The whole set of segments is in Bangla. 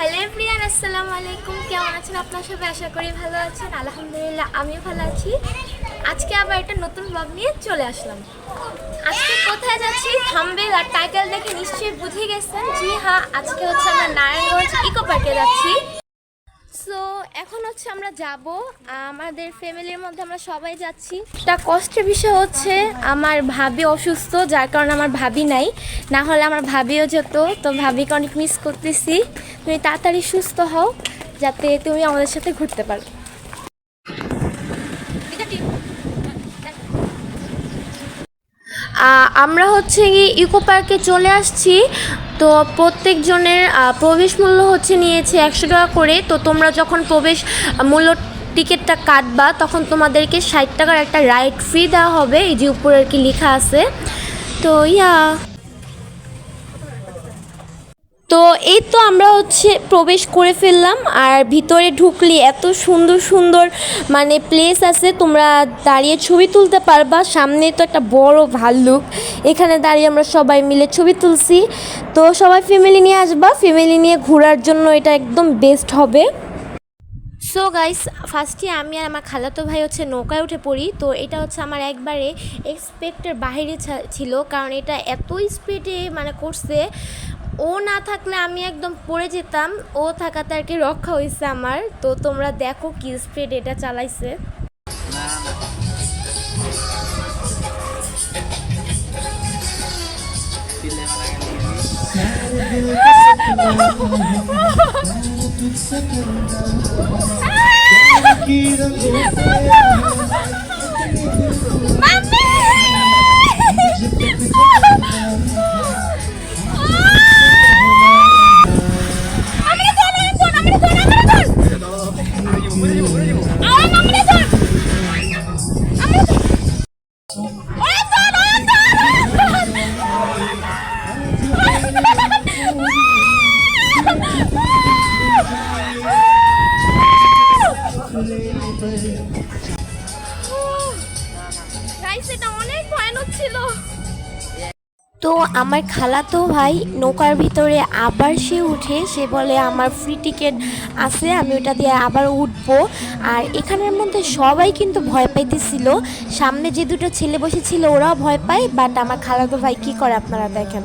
হ্যালো এভরিওয়ান, আসসালামু আলাইকুম। কেমন আছেন আপনারা সবাই? আশা করি ভালো আছেন। আলহামদুলিল্লাহ আমিও ভালো আছি। আজকে আবার একটা নতুন ব্লগ নিয়ে চলে আসলাম। আজকে কোথায় যাচ্ছি থাম্বনেল আর টাইটেল দেখে নিশ্চয়ই বুঝে গেছেন। জি হ্যাঁ, আজকে হচ্ছে আমরা নারায়ণগঞ্জ ইকো পার্কে যাচ্ছি। সো এখন হচ্ছে আমরা যাব, আমাদের ফ্যামিলির মধ্যে আমরা সবাই যাচ্ছি। একটা কষ্টের বিষয় হচ্ছে আমার ভাবি অসুস্থ, যার কারণে আমার ভাবি নাই, না হলে আমার ভাবিও যেত। তো ভাবিকে অনেক মিস করতেছি। তুমি তাড়াতাড়ি সুস্থ হও যাতে তুমি আমাদের সাথে ঘুরতে পারো। আমরা হচ্ছে ইকো পার্কে চলে আসছি। তো প্রত্যেকজনের প্রবেশ মূল্য হচ্ছে নিয়েছে 100 টাকা করে। তো তোমরা যখন প্রবেশ মূল্য টিকিটটা কাটবা তখন তোমাদেরকে 60 টাকার একটা রাইড ফি দেওয়া হবে, এই যে উপরে আর কি লেখা আছে। তো তো এই তো আমরা হচ্ছে প্রবেশ করে ফেললাম। আর ভিতরে ঢুকলে এত সুন্দর সুন্দর মানে প্লেস আছে, তোমরা দাঁড়িয়ে ছবি তুলতে পারবা। সামনে তো একটা বড় ভাল্লুক, এখানে দাঁড়িয়ে আমরা সবাই মিলে ছবি তুলছি। তো সবাই ফ্যামিলি নিয়ে আসবা, ফ্যামিলি নিয়ে ঘোরার জন্য এটা একদম বেস্ট হবে। সো গাইস, ফার্স্টে আমি আর আমার খালাতো ভাই হচ্ছে নৌকায় উঠে পড়ি। তো এটা হচ্ছে আমার একবারে এক্সপেক্টের বাইরে ছিল, কারণ এটা এত স্পিডে মানে করছে, ও না থাকলে আমি একদম পড়ে যেতাম। ও থাকাতে আর কি রক্ষা হয়েছে আমার। তো তোমরা দেখো কি স্পিড এটা চালাইছে। এটা অনেক ভয়ানক ছিল। তো আমার খালাতো ভাই নৌকার ভিতরে আবার সে উঠে, সে বলে আমার ফ্রি টিকিট আছে, আমি ওটা দিয়ে আবার উঠবো। আর এখানের মধ্যে সবাই কিন্তু ভয় পাইতেছিল। সামনে যে দুটো ছেলে বসেছিল ওরাও ভয় পায়, বাট আমার খালাতো ভাই কি করে আপনারা দেখেন।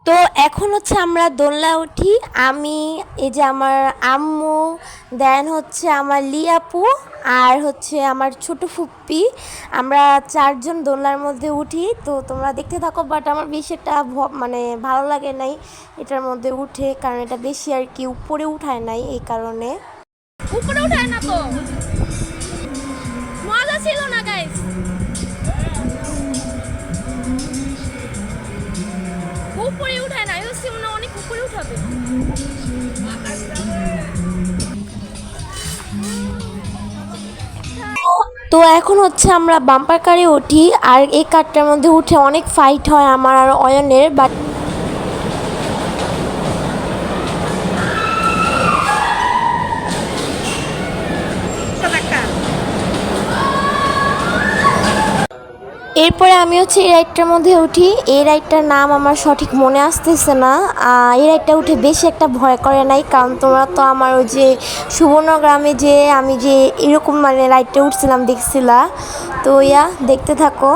তো এখন হচ্ছে আমরা দোলনায় উঠি। আমি, এই যে আমার আম্মু, দেন হচ্ছে আমার লিয়াপু, আর হচ্ছে আমার ছোট ফুপ্পি, আমরা 4 জন দোলনার মধ্যে উঠি। তো তোমরা দেখতে থাকো, বাট আমার বেশি একটা মানে ভালো লাগে নাই এটার মধ্যে উঠে, কারণ এটা বেশি আর কি উপরে উঠায় নাই, এই কারণে। উপরে উঠায় না তো মজা ছিল না গাইস। উপরে উঠায় না, হচ্ছে মনে অনেক উপরে উঠাবে। তো এখন হচ্ছে আমরা বাম্পার কারে উঠি, আর এই কারটার মধ্যে উঠে অনেক ফাইট হয় আমার আর অয়নের, বাট এরপরে আমি হচ্ছে এই রাইডটার মধ্যে উঠি। এই রাইডটার নাম আমার সঠিক মনে আসতেছে না। এই রাইডটা উঠে বেশি একটা ভয় করে নাই, কারণ তোমরা তো আমার ওই যে সুবর্ণগ্রামে যে আমি যে এরকম মানে রাইডটা উঠছিলাম দেখছিলা। তো দেখতে থাকো।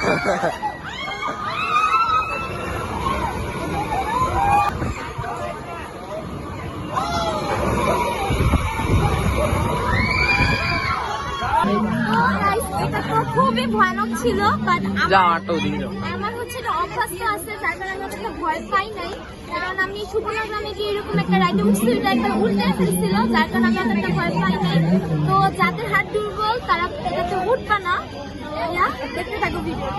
এটা তো খুবই ভয়ানক ছিল, বাট আমার হচ্ছে অভ্যাস তো আছে, যার কারণে আমি ওটাকে ভয় পাই নাই। কারণ আমি সুবর্ণা গ্রামে গিয়ে এরকম একটা রাইডে উঠছি, এটা একটা উল্টে ফেলছিল, যার কারণে আমি একটা ভয় পাই নাই। তো যাদের হাত দুর্বল তারা এটাতে উঠবে না। দেখতে থাকো ভিডিও।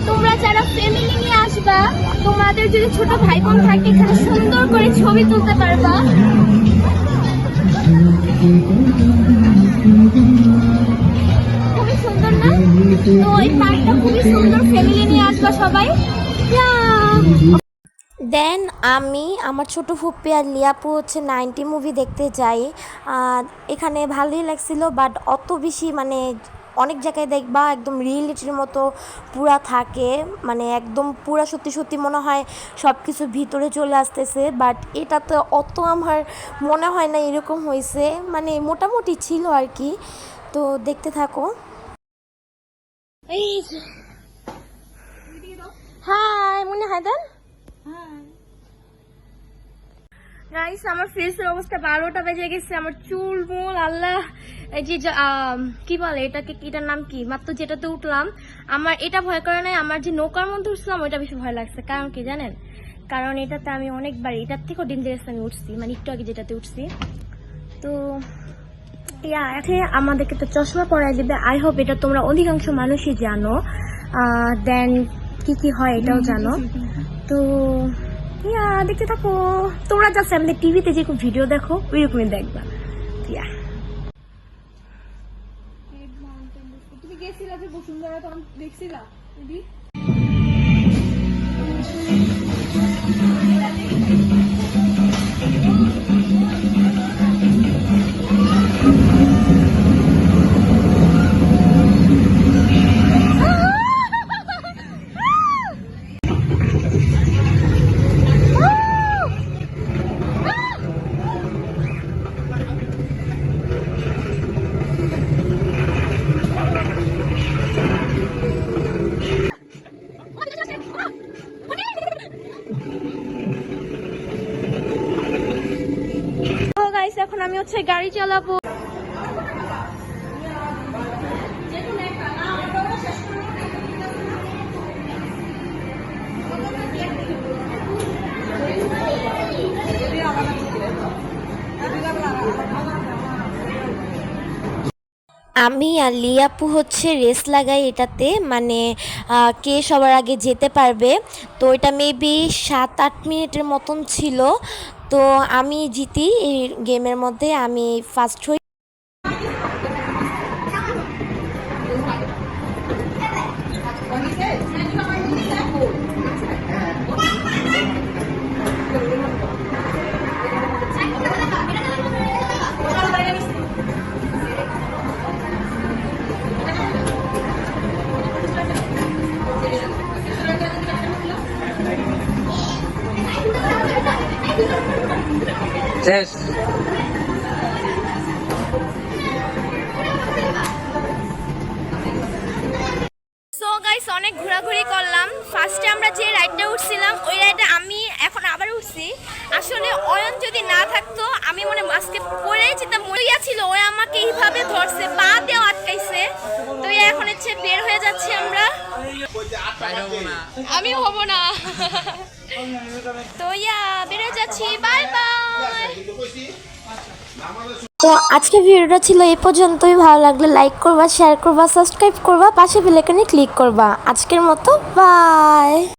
তোমরা যারা ফ্যামিলি নিয়ে আসবা, তোমাদের যদি ছোট ভাই বোন থাকে, এখানে সুন্দর করে ছবি তুলতে পারবা। খুবই সুন্দর না? তো এই পার্কটা খুবই সুন্দর, ফ্যামিলি নিয়ে আসবা সবাই। দেন আমি আমার ছোট ফুপ্পি আর লিয়াপু হচ্ছে 90 মুভি দেখতে যাই। এখানে ভালোই লাগছিল, বাট অত বেশি মানে অনেক জায়গায় দেখবা একদম রিয়েলিটির মতো পুরা থাকে, মানে একদম পুরা সত্যি সত্যি মনে হয় সব কিছু ভিতরে চলে আসতেছে। বাট এটা তো অত আমার মনে হয় না এরকম হয়েছে, মানে মোটামুটি ছিল আর কি। তো দেখতে থাকো। হাই মনে হয় দেন গাইস, আমার ফেসের অবস্থা 12টা বেজে গেছে। আমার চুল মুল আল্লাহ, এই যে কি বলে এটাকে, এটার নাম কি, মাত্র যেটাতে উঠলাম আমার এটা ভয় করে নাই। আমার যে নৌকার মধ্যে উঠছিলাম ওইটা বেশি ভয় লাগছে। কারণ কি জানেন? কারণ এটাতে আমি অনেকবার এটার থেকেও ডেঞ্জারাস আমি উঠছি, মানে একটু আগে যেটাতে উঠছি। তো আমাদেরকে তো চশমা পরাই দিবে। আই হোপ এটা তোমরা অধিকাংশ মানুষই জানো। দেন কি কি হয় এটাও জানো। তো দেখতে থাকো তোমরা, জাস্ট আমাদের টিভিতে যেরকম ভিডিও দেখো ওইরকমই দেখবা। তুমি গেছিলা যে বসুন্ধরা, তখন দেখছিলা এখন আমি হচ্ছে গাড়ি চালাবো। আমি আর লিয়াপু হচ্ছে রেস লাগাই এটাতে, মানে কে সবার আগে যেতে পারবে। তো এটা মেবি 7-8 মিনিটের মতন ছিল। তো আমি জিতি এই গেমের মধ্যে, আমি ফার্স্ট হই। শেষ। সো গাইস, অনেক ঘোরাঘুরি করলাম। ফার্স্টে আমরা যে রাইডটা উঠছিলাম ওই রাইডে আমি এখন আবার উঠছি। আসলে অয়ন যদি না থাকতো আমি মনে মাস্কে পড়েই যেতাম। মরিয়া ছিল, ওই আমাকে এইভাবে ধরছে, পা দিয়েও আটকাইছে। তো এখন হচ্ছে বের হয়ে যাচ্ছি আমরা। আমি হব না। তো বের হয়ে যাচ্ছি, বাই বাই। তো আজকে ভিডিওটা ছিল এই পর্যন্তই। ভালো লাগলে লাইক করবা, শেয়ার করবা, সাবস্ক্রাইব করবা, পাশে বেল আইকনে ক্লিক করবা। আজকের মতো বাই।